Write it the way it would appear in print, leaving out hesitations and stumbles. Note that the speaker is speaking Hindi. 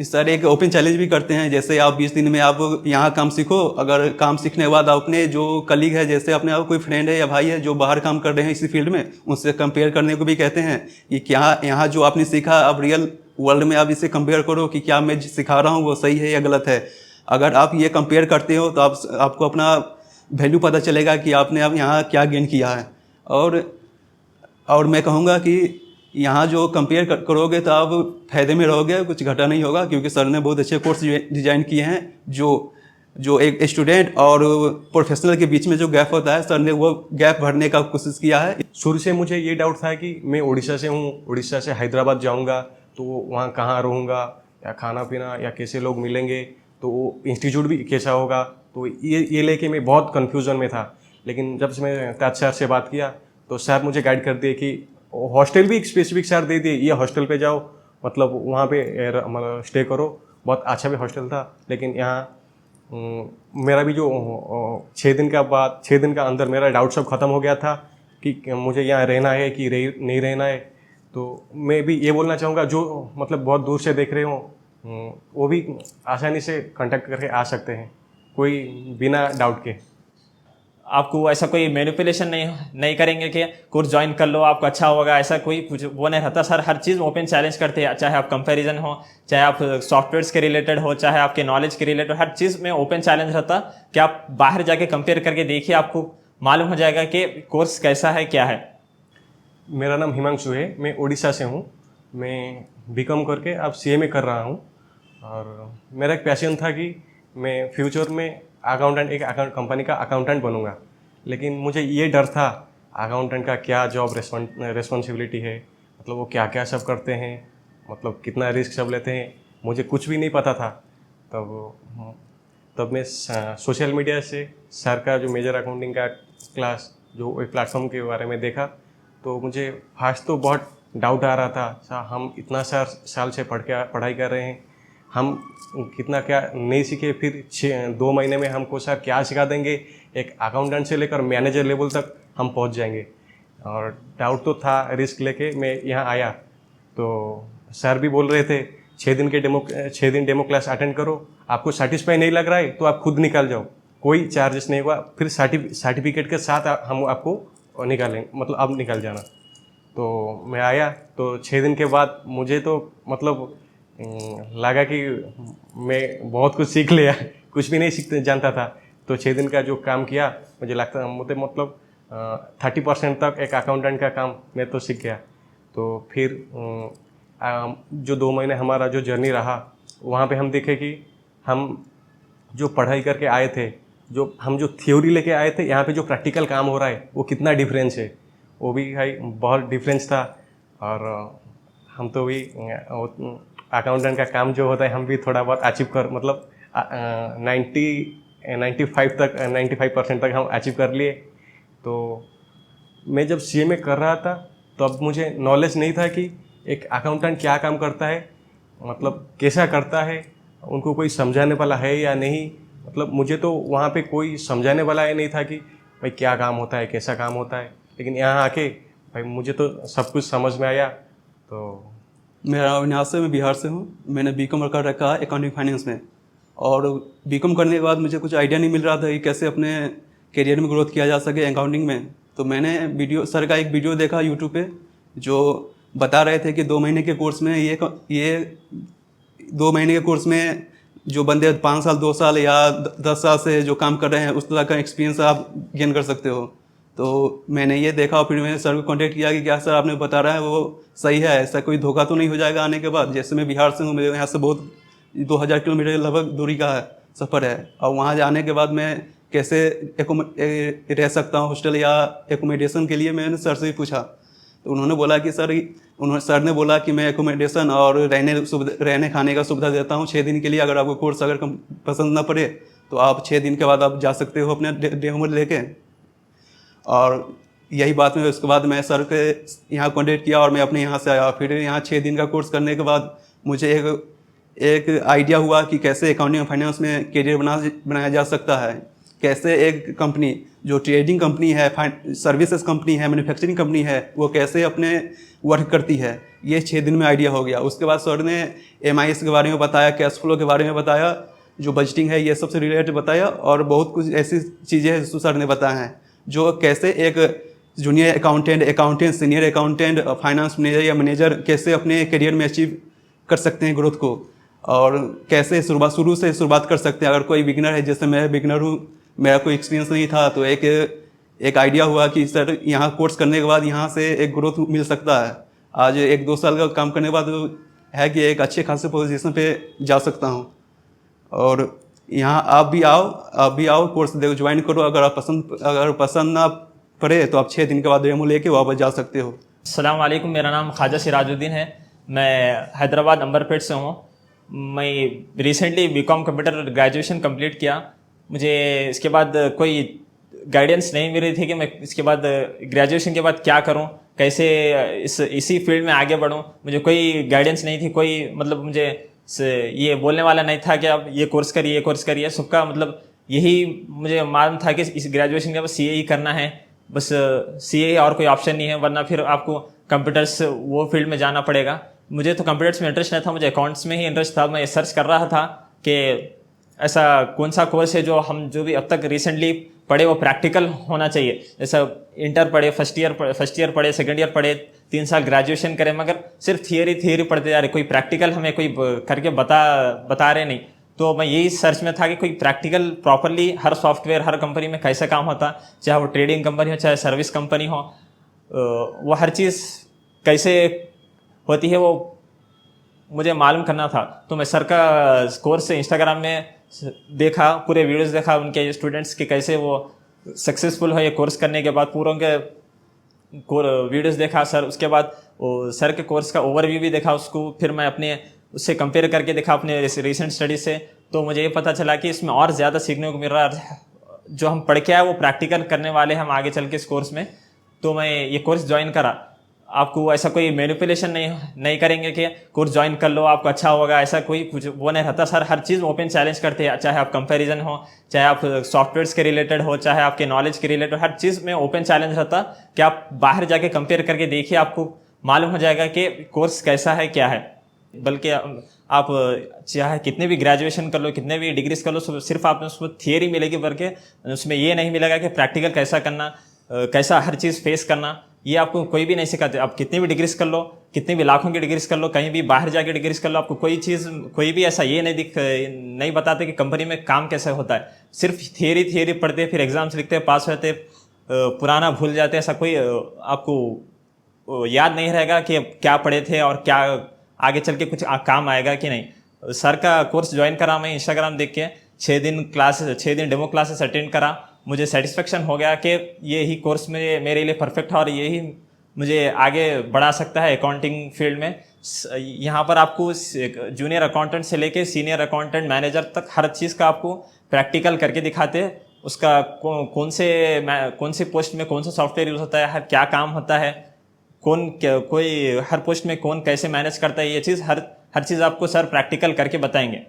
सर एक ओपन चैलेंज भी करते हैं, जैसे आप 20 दिन में आप यहाँ काम सीखो, अगर काम सीखने के बाद अपने जो कलीग है, जैसे अपने आप कोई फ्रेंड है या भाई है जो बाहर काम कर रहे हैं इसी फील्ड में, उनसे कंपेयर करने को भी कहते हैं कि क्या यहाँ जो आपने सीखा अब रियल वर्ल्ड में आप इसे कंपेयर करो कि क्या मैं सिखा रहा हूँ वो सही है या गलत है। अगर आप ये कंपेयर करते हो तो आपको अपना वैल्यू पता चलेगा कि आपने अब यहाँ क्या गेन किया है। और मैं कहूँगा कि यहाँ जो कंपेयर करोगे तो आप फायदे में रहोगे, कुछ घाटा नहीं होगा, क्योंकि सर ने बहुत अच्छे कोर्स डिजाइन किए हैं जो एक स्टूडेंट और प्रोफेशनल के बीच में जो गैप होता है, सर ने वो गैप भरने का कोशिश किया है। शुरू से मुझे ये डाउट था कि मैं उड़ीसा से हूँ, उड़ीसा से हैदराबाद जाऊँगा तो वहाँ कहाँ रहूँगा, या खाना पीना या कैसे लोग मिलेंगे, तो इंस्टीट्यूट भी कैसा होगा, तो ये लेके मैं बहुत कन्फ्यूज़न में था। लेकिन जब से मैं ताज सर से बात किया तो सर मुझे गाइड कर दिए कि हॉस्टल भी एक स्पेसिफिक सर दे दिए, ये हॉस्टल पे जाओ, मतलब वहाँ पे मतलब स्टे करो। बहुत अच्छा भी हॉस्टल था, लेकिन यहाँ मेरा भी जो 6 दिन का अंदर मेरा डाउट सब ख़त्म हो गया था कि मुझे यहाँ रहना है कि नहीं रहना है। तो मैं भी ये बोलना चाहूँगा जो मतलब बहुत दूर से देख रहे हो वो भी आसानी से कांटेक्ट करके आ सकते हैं, कोई बिना डाउट के। आपको ऐसा कोई मैनिपुलेशन नहीं करेंगे कि कोर्स ज्वाइन कर लो आपको अच्छा होगा, ऐसा कोई कुछ वो नहीं रहता सर। हर चीज़ ओपन चैलेंज करते हैं, चाहे आप कंपैरिजन हो, चाहे आप सॉफ्टवेयर्स के रिलेटेड हो, चाहे आपके नॉलेज के रिलेटेड, हर चीज़ में ओपन चैलेंज रहता कि आप बाहर जाके कंपेयर करके देखिए, आपको मालूम हो जाएगा कि कोर्स कैसा है क्या है। मेरा नाम हिमांशु है, मैं उड़ीसा से हूँ। मैं बीकॉम करके अब CA कर रहा हूँ, और मेरा एक पैशन था कि मैं फ्यूचर में अकाउंटेंट, एक कंपनी का अकाउंटेंट बनूंगा। लेकिन मुझे ये डर था अकाउंटेंट का क्या जॉब रिस्पॉन्सिबिलिटी है, मतलब वो क्या क्या सब करते हैं, मतलब कितना रिस्क सब लेते हैं, मुझे कुछ भी नहीं पता था। तब मैं सोशल मीडिया से सर का जो मेजर अकाउंटिंग का क्लास जो एक प्लेटफॉर्म के बारे में देखा, तो मुझे फर्स्ट तो बहुत डाउट आ रहा था, हम इतना साल से पढ़ाई कर रहे हैं, हम कितना क्या नहीं सीखे, फिर 2 महीने में हमको सर क्या सिखा देंगे, एक अकाउंटेंट से लेकर मैनेजर लेवल तक हम पहुंच जाएंगे। और डाउट तो था, रिस्क लेके मैं यहाँ आया। तो सर भी बोल रहे थे 6 दिन डेमो क्लास अटेंड करो, आपको सेटिस्फाई नहीं लग रहा है तो आप खुद निकाल जाओ, कोई चार्जेस नहीं हुआ, फिर सर्टिफिकेट के साथ हम आपको निकालेंगे, मतलब अब निकल जाना। तो मैं आया तो 6 दिन के बाद मुझे तो मतलब लगा कि मैं बहुत कुछ सीख लिया, कुछ भी नहीं सीखते जानता था। तो 6 दिन का जो काम किया, मुझे लगता मुझे मतलब 30% तक एक अकाउंटेंट का काम मैं तो सीख गया। तो फिर जो 2 महीने हमारा जो जर्नी रहा, वहाँ पे हम देखे कि हम जो पढ़ाई करके आए थे, हम जो थ्योरी लेके आए थे, यहाँ पे जो प्रैक्टिकल काम हो रहा है वो कितना डिफरेंस है, वो भी भाई बहुत डिफरेंस था। और हम तो भी अकाउंटेंट का काम जो होता है हम भी थोड़ा बहुत अचीव कर, मतलब 95% तक हम अचीव कर लिए। तो मैं जब CA में कर रहा था तो अब मुझे नॉलेज नहीं था कि एक अकाउंटेंट क्या काम करता है, मतलब कैसा करता है, उनको कोई समझाने वाला है या नहीं। मतलब मुझे तो वहाँ पे कोई समझाने वाला ही नहीं था कि भाई क्या काम होता है, कैसा काम होता है। लेकिन यहाँ आके भाई मुझे तो सब कुछ समझ में आया। तो मेरा अविनाश है, मैं बिहार से हूँ। मैंने बीकॉम कर रखा है अकाउंटिंग फाइनेंस में, और बीकॉम करने के बाद मुझे कुछ आइडिया नहीं मिल रहा था कि कैसे अपने करियर में ग्रोथ किया जा सके अकाउंटिंग में। तो मैंने सर का एक वीडियो देखा यूट्यूब पे, जो बता रहे थे कि 2 महीने के कोर्स में ये 2 महीने के कोर्स में जो बंदे 5 साल 2 साल या 10 साल से जो काम कर रहे हैं उस तरह का एक्सपीरियंस आप गेन कर सकते हो। तो मैंने ये देखा और फिर मैंने सर को कांटेक्ट किया कि क्या सर आपने बता रहा है वो सही है, ऐसा कोई धोखा तो नहीं हो जाएगा आने के बाद। जैसे मैं बिहार से हूँ, मेरे यहाँ से बहुत 2000 किलोमीटर लगभग दूरी का सफ़र है, और वहाँ जाने के बाद मैं कैसे रह सकता हूँ हॉस्टल या एकोमोडेशन के लिए मैंने सर से भी पूछा। तो उन्होंने बोला कि सर ने बोला कि मैं एकोमोडेशन और रहने खाने का सुविधा देता हूँ 6 दिन के लिए। अगर आपको कोर्स अगर पसंद ना पड़े तो आप 6 दिन के बाद आप जा सकते हो अपने डेमो लेके। और यही बात में उसके बाद मैं सर के यहाँ कॉन्टेक्ट किया और मैं अपने यहाँ से आया। फिर यहाँ 6 दिन का कोर्स करने के बाद मुझे एक आइडिया हुआ कि कैसे अकाउंटिंग और फाइनेंस में करियर बनाया जा सकता है। कैसे एक कंपनी जो ट्रेडिंग कंपनी है, सर्विसेज कंपनी है, मैन्युफैक्चरिंग कंपनी है, वो कैसे अपने वर्क करती है, ये 6 दिन में आइडिया हो गया। उसके बाद सर ने MIS के बारे में बताया, कैश फ्लो के बारे में बताया, जो बजटिंग है ये सबसे रिलेटेड बताया, और बहुत कुछ ऐसी चीज़ें हैं जो सर ने बताया हैं, जो कैसे एक junior accountant, senior accountant, finance manager या मैनेजर कैसे अपने करियर में अचीव कर सकते हैं ग्रोथ को, और कैसे शुरू से शुरुआत कर सकते हैं। अगर कोई बिगिनर है, जैसे मैं बिगिनर हूँ, मेरा कोई एक्सपीरियंस नहीं था, तो एक आइडिया हुआ कि सर यहाँ कोर्स करने के बाद यहाँ से एक ग्रोथ मिल सकता है। आज 1-2 साल का काम करने के बाद है कि एक अच्छे खासे पोजीशन पे जा सकता हूँ। और यहाँ आप भी आओ कोर्स देखो, ज्वाइन करो। अगर पसंद ना पड़े तो आप 6 दिन के बाद डेमो लेके वापस जा सकते हो। अस्सलाम वालेकुम, मेरा नाम ख्वाजा सिराजुद्दीन है। मैं हैदराबाद अंबरपेट से हूँ। मैं recently BCom computer graduation complete किया। मुझे इसके बाद कोई गाइडेंस नहीं मिल रही थी कि मैं इसके बाद ग्रेजुएशन के बाद क्या करूं, कैसे इसी फील्ड में आगे बढ़ूं। मुझे कोई गाइडेंस नहीं थी, कोई मतलब मुझे ये बोलने वाला नहीं था कि आप ये कोर्स करिए। सबका मतलब यही मुझे मालूम था कि इस ग्रेजुएशन के बाद CA ही करना है, बस CA और कोई ऑप्शन नहीं है, वरना फिर आपको कंप्यूटर्स वो फील्ड में जाना पड़ेगा। मुझे तो कंप्यूटर्स में इंटरेस्ट नहीं था, मुझे अकाउंट्स में ही इंटरेस्ट था। मैं सर्च कर रहा था कि ऐसा कौन सा कोर्स है जो भी अब तक रिसेंटली पढ़े वो प्रैक्टिकल होना चाहिए। जैसा इंटर पढ़े, फर्स्ट ईयर पढ़े, सेकंड ईयर पढ़े, 3 साल ग्रेजुएशन करें, मगर सिर्फ थियरी पढ़ते जा रहे, कोई प्रैक्टिकल हमें कोई करके बता रहे नहीं। तो मैं यही सर्च में था कि कोई प्रैक्टिकल प्रॉपरली हर सॉफ्टवेयर, हर कंपनी में कैसे काम होता, चाहे वो ट्रेडिंग कंपनी हो, चाहे सर्विस कंपनी हो, वो हर चीज़ कैसे होती है वो मुझे मालूम करना था। तो मैं सर का कोर्स से इंस्टाग्राम में देखा, पूरे वीडियोस देखा उनके स्टूडेंट्स के, कैसे वो सक्सेसफुल हो ये कोर्स करने के बाद। पूरों के वीडियोस देखा सर, उसके बाद वो सर के कोर्स का ओवरव्यू भी देखा उसको, फिर मैं अपने उससे कंपेयर करके देखा अपने रिसेंट स्टडी से। तो मुझे ये पता चला कि इसमें और ज़्यादा सीखने को मिल रहा है। जो हम पढ़ के आए वो प्रैक्टिकल करने वाले हम आगे चल के इस कोर्स में। तो मैं ये कोर्स ज्वाइन करा। आपको ऐसा कोई मैनिपुलेशन नहीं करेंगे कि कोर्स ज्वाइन कर लो आपको अच्छा होगा, ऐसा कोई कुछ वो नहीं रहता सर। हर चीज़ ओपन चैलेंज करते हैं, चाहे आप कंपैरिजन हो, चाहे आप सॉफ्टवेयर्स के रिलेटेड हो, चाहे आपके नॉलेज के रिलेटेड, हर चीज़ में ओपन चैलेंज रहता कि आप बाहर जाके कंपेयर करके देखिए, आपको मालूम हो जाएगा कि कोर्स कैसा है, क्या है। बल्कि आप चाहे कितने भी ग्रेजुएशन कर लो, कितने भी डिग्रीज कर लो, सिर्फ आप उसको थियरी मिलेगी, बल्कि उसमें ये नहीं मिलेगा कि प्रैक्टिकल कैसा करना, कैसा हर चीज़ फेस करना, ये आपको कोई भी नहीं सिखाते। आप कितनी भी डिग्रीज कर लो, कितनी भी लाखों की डिग्रीज कर लो, कहीं भी बाहर जाके डिग्रीज कर लो, आपको कोई भी ऐसा ये नहीं बताते कि कंपनी में काम कैसे होता है। सिर्फ थियरी पढ़ते, फिर एग्जाम्स लिखते, पास होते, पुराना भूल जाते। ऐसा कोई आपको याद नहीं रहेगा कि क्या पढ़े थे और क्या आगे चल के कुछ काम आएगा कि नहीं। सर का कोर्स ज्वाइन करा मैं इंस्टाग्राम देख के, 6 दिन डेमो क्लासेस अटेंड करा। मुझे सेटिस्फेक्शन हो गया कि ये ही कोर्स में मेरे लिए परफेक्ट है और यही मुझे आगे बढ़ा सकता है अकाउंटिंग फील्ड में। यहाँ पर आपको जूनियर अकाउंटेंट से लेके सीनियर अकाउंटेंट, मैनेजर तक हर चीज़ का आपको प्रैक्टिकल करके दिखाते हैं। उसका कौन से पोस्ट में कौन सा सॉफ्टवेयर यूज़ होता है, क्या काम होता है, कोई हर पोस्ट में कौन कैसे मैनेज करता है, ये चीज़ हर चीज़ आपको सर प्रैक्टिकल करके बताएंगे।